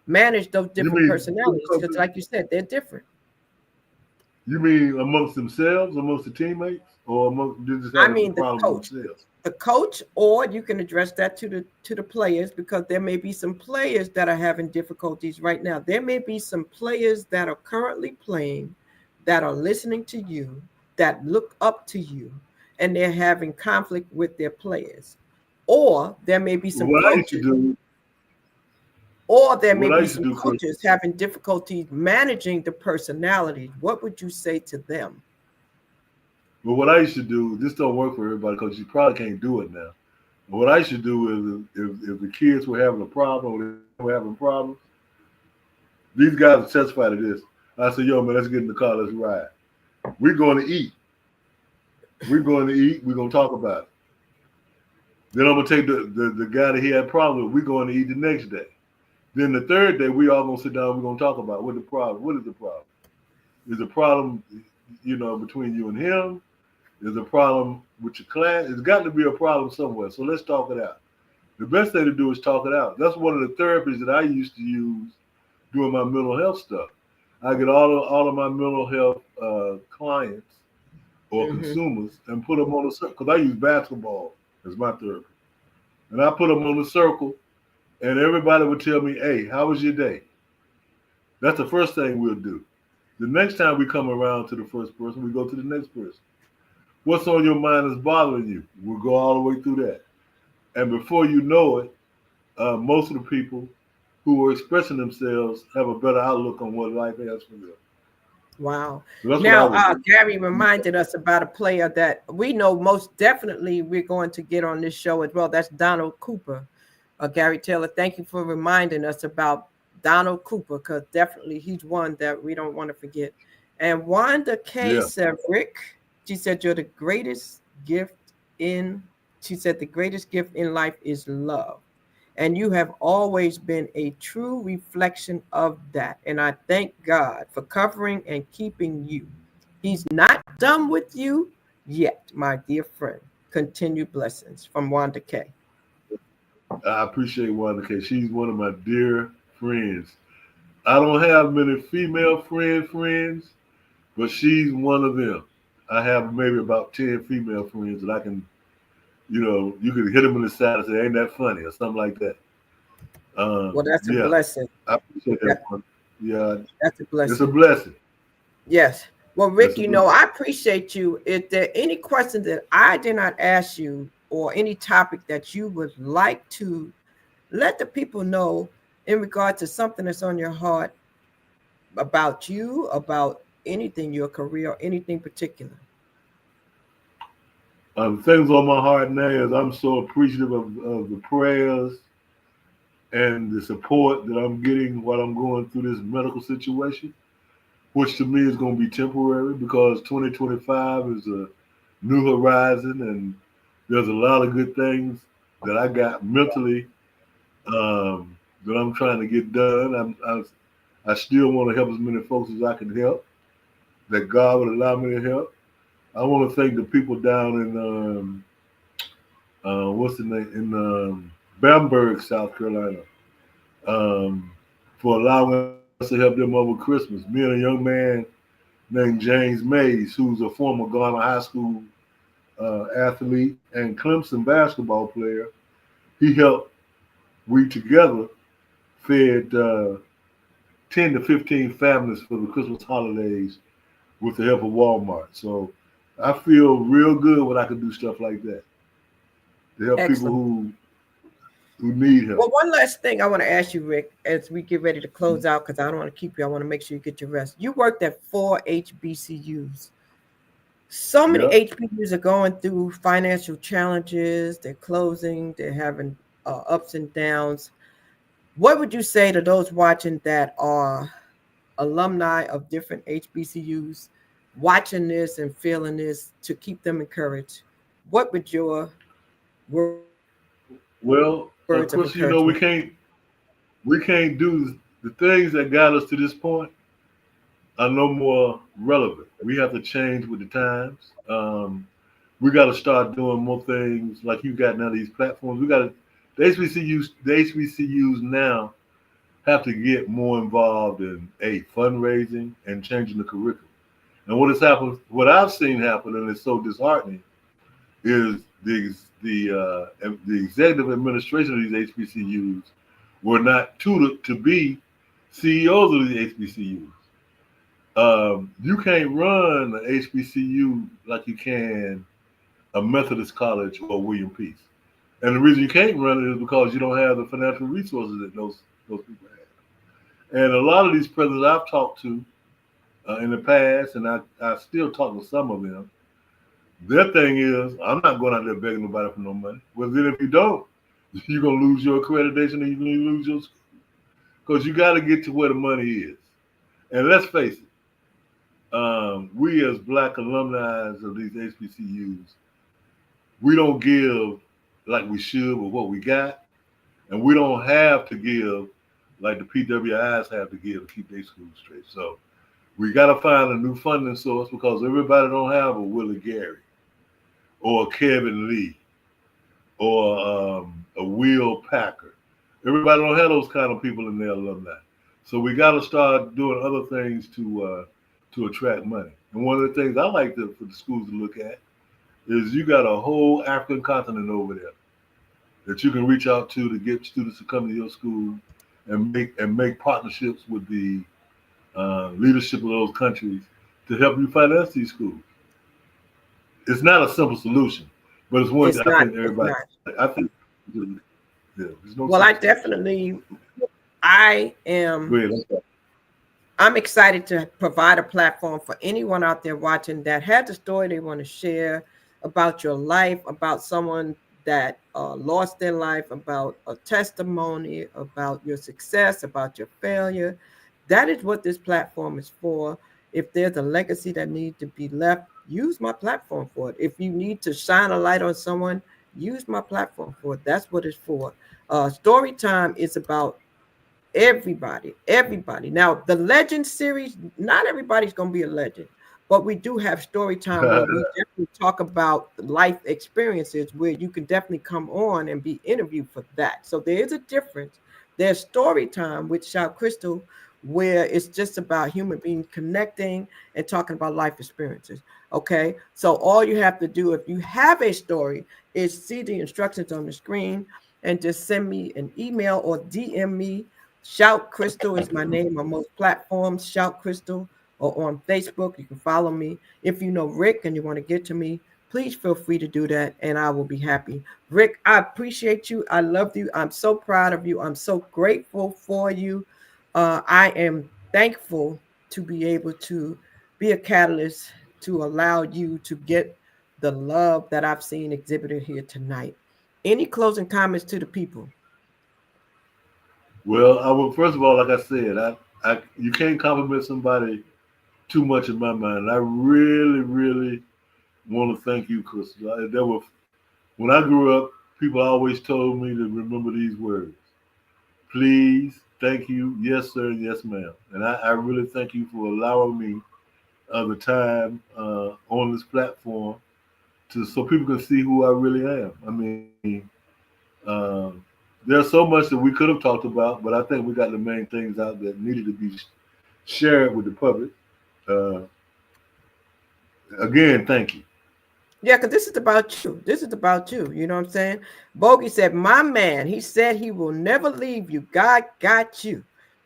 manage those different personalities? Because like you said, they're different. You mean amongst themselves, amongst the teammates, or amongst the coach? The coach, or you can address that to the players, because there may be some players that are having difficulties right now. There may be some players that are currently playing that are listening to you, that look up to you, and they're having conflict with their players. Or there may be some coaches, coaches having difficulties managing the personalities. What would you say to them? Well, what I used to do, this don't work for everybody because you probably can't do it now. But what I used to do is if the kids were having a problem or they were having problems, these guys would testify to this. I said, yo, man, let's get in the car, let's ride. We're going to eat. We're going to eat, we're going to talk about it. Then I'm going to take the guy that he had a problem with, we're going to eat the next day. Then the third day, we all going to sit down, we're going to talk about what the problem. What is the problem? Is the problem, between you and him? There's a problem with your class. It's got to be a problem somewhere. So let's talk it out. The best thing to do is talk it out. That's one of the therapies that I used to use doing my mental health stuff. I get all of my mental health clients or consumers and put them on a circle, because I use basketball as my therapy. And I put them on a circle, and everybody would tell me, hey, how was your day? That's the first thing we'll do. The next time we come around to the first person, we go to the next person. What's on your mind is bothering you? We'll go all the way through that. And before you know it, most of the people who are expressing themselves have a better outlook on what life has for them. Wow. So that's what I Now, would do. Gary reminded us about a player that we know most definitely we're going to get on this show as well. That's Donald Cooper. Gary Taylor, thank you for reminding us about Donald Cooper, because definitely he's one that we don't want to forget. And Wanda K Yeah. said, Rick, she said, you're the greatest gift in, she said, the greatest gift in life is love. And you have always been a true reflection of that. And I thank God for covering and keeping you. He's not done with you yet, my dear friend. Continued blessings from Wanda K. I appreciate Wanda K. She's one of my dear friends. I don't have many female friends, but she's one of them. I have maybe about 10 female friends that I can, you can hit them in the side and say, ain't that funny or something like that. Well, that's a Yeah, blessing. I appreciate that That, one. Yeah, that's a it's a blessing. blessing. Yes. Well, It's Rick, a blessing. I appreciate you. If there any questions that I did not ask you or any topic that you would like to let the people know in regard to something that's on your heart about you, about anything, your career, or anything particular. Things on my heart now is I'm so appreciative of the prayers and the support that I'm getting while I'm going through this medical situation, which to me is going to be temporary because 2025 is a new horizon and there's a lot of good things that I got mentally that I'm trying to get done. I still want to help as many folks as I can help, that God would allow me to help. I want to thank the people down in, what's the name, in Bamberg, South Carolina, um, for allowing us to help them over Christmas. Me and a young man named James Mays, who's a former Ghana High School athlete and Clemson basketball player, he helped, we together fed 10 to 15 families for the Christmas holidays with the help of Walmart. So I feel real good when I can do stuff like that to help people Excellent. who need Well, help. one last thing I want to ask you, Rick, as we get ready to close out, because I don't want to keep you. I want to make sure you get your rest. You worked at 4 HBCUs. So many Yep. HBCUs are going through financial challenges. They're closing. They're having ups and downs. What would you say to those watching that are alumni of different HBCUs, watching this and feeling this, to keep them encouraged? What would your words of encouragement Well, be? of course, we can't do the things that got us to this point are no more relevant. We have to change with the times. We got to start doing more things like you got now. These platforms. We got to the HBCUs now have to get more involved in fundraising and changing the curriculum. And what has happened, what I've seen happen, and it's so disheartening, is the executive administration of these HBCUs were not tutored to be CEOs of the HBCUs. You can't run an HBCU like you can a Methodist college or William Peace. And the reason you can't run it is because you don't have the financial resources that those people have. And a lot of these presidents I've talked to in the past, and I still talk to some of them, their thing is, I'm not going out there begging nobody for no money. Well, then if you don't, you're going to lose your accreditation and you're going to lose your school. Because you got to get to where the money is. And let's face it, we as black alumni of these HBCUs, we don't give like we should with what we got. And we don't have to give like the PWIs have to give to keep their schools straight. So we got to find a new funding source because everybody don't have a Willie Gary or a Kevin Lee or a Will Packer. Everybody don't have those kind of people in their alumni. So we got to start doing other things to attract money. And one of the things I like for the schools to look at is you got a whole African continent over there that you can reach out to get students to come to your school and make partnerships with the leadership of those countries to help you finance these schools. It's not a simple solution, but it's one It's that I not. think It's everybody. not. I think yeah, there's no Well, I simple solution. definitely, I Go am ahead. I'm excited to provide a platform for anyone out there watching that has a story they want to share about your life, about someone that lost their life, about a testimony, about your success, about your failure. That is what this platform is for. If there's a legacy that needs to be left, use my platform for it. If you need to shine a light on someone, use my platform for it. That's what it's for. Story time is about everybody. Now, the legend series, not everybody's going to be a legend, but we do have story time where we definitely talk about life experiences where you can definitely come on and be interviewed for that. So there is a difference. There's story time with Shout Crystal, where it's just about human beings connecting and talking about life experiences. Okay. So all you have to do if you have a story is see the instructions on the screen and just send me an email or DM me. Shout Crystal is my name on most platforms. Shout Crystal, or on Facebook. You can follow me. If you know Rick and you want to get to me, please feel free to do that, and I will be happy. Rick, I appreciate you. I love you. I'm so proud of you. I'm so grateful for you. I am thankful to be able to be a catalyst to allow you to get the love that I've seen exhibited here tonight. Any closing comments to the people? Well, I will first of all, like I said, you can't compliment somebody too much in my mind. I really, really want to thank you, Crystal. When I grew up, people always told me to remember these words: please, thank you, yes sir, and yes ma'am. And I really thank you for allowing me the time on this platform to so people can see who I really am. I mean, uh, there's so much that we could have talked about, but I think we got the main things out that needed to be shared with the public. Uh, Again, thank you. Yeah, because this is about you. This is about you. You know what I'm saying? Bogey said, my man, he said he will never leave you. God got you.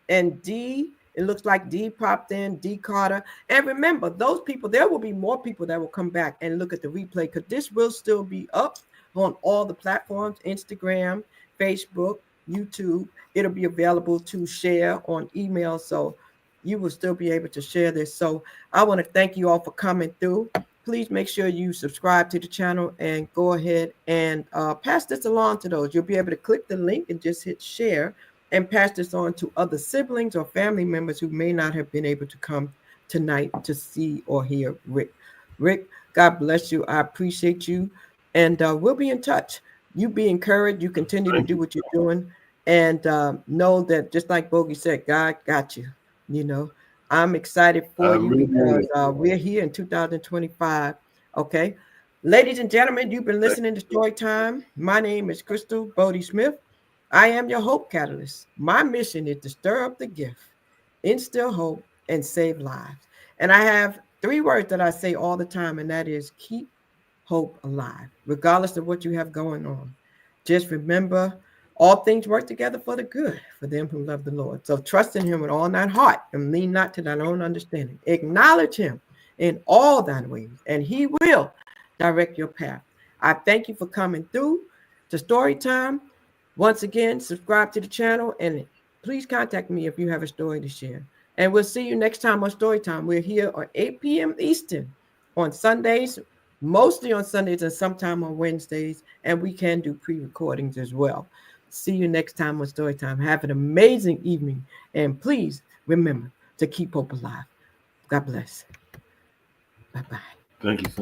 And D, it looks like D popped in, D Carter. And remember, those people, there will be more people that will come back and look at the replay because this will still be up on all the platforms: Instagram, Facebook, YouTube. It'll be available to share on email. So you will still be able to share this. So I want to thank you all for coming through. Please make sure you subscribe to the channel and go ahead and pass this along to those. You'll be able to click the link and just hit share and pass this on to other siblings or family members who may not have been able to come tonight to see or hear Rick. Rick, God bless you. I appreciate you. And we'll be in touch. You be encouraged. You continue to Thank do you. what you're doing. And know that just like Bogey said, God got you. You know, I'm excited I for you really because am. we're here in 2025. Okay. Ladies and gentlemen, you've been Thank listening to Story Time. My name is Crystal Bodie Smith. I am your hope catalyst. My mission is to stir up the gift, instill hope, and save lives. And I have three words that I say all the time, and that is keep hope alive, regardless of what you have going on. Just remember, all things work together for the good for them who love the Lord. So trust in him with all thine heart and lean not to thine own understanding. Acknowledge him in all thine ways, and he will direct your path. I thank you for coming through to Story Time. Once again, subscribe to the channel and please contact me if you have a story to share. And we'll see you next time on Story Time. We're here at 8 p.m. Eastern on Sundays, mostly on Sundays and sometime on Wednesdays. And we can do pre-recordings as well. See you next time on Story Time. Have an amazing evening. And please remember to keep hope alive. God bless. Bye-bye. you so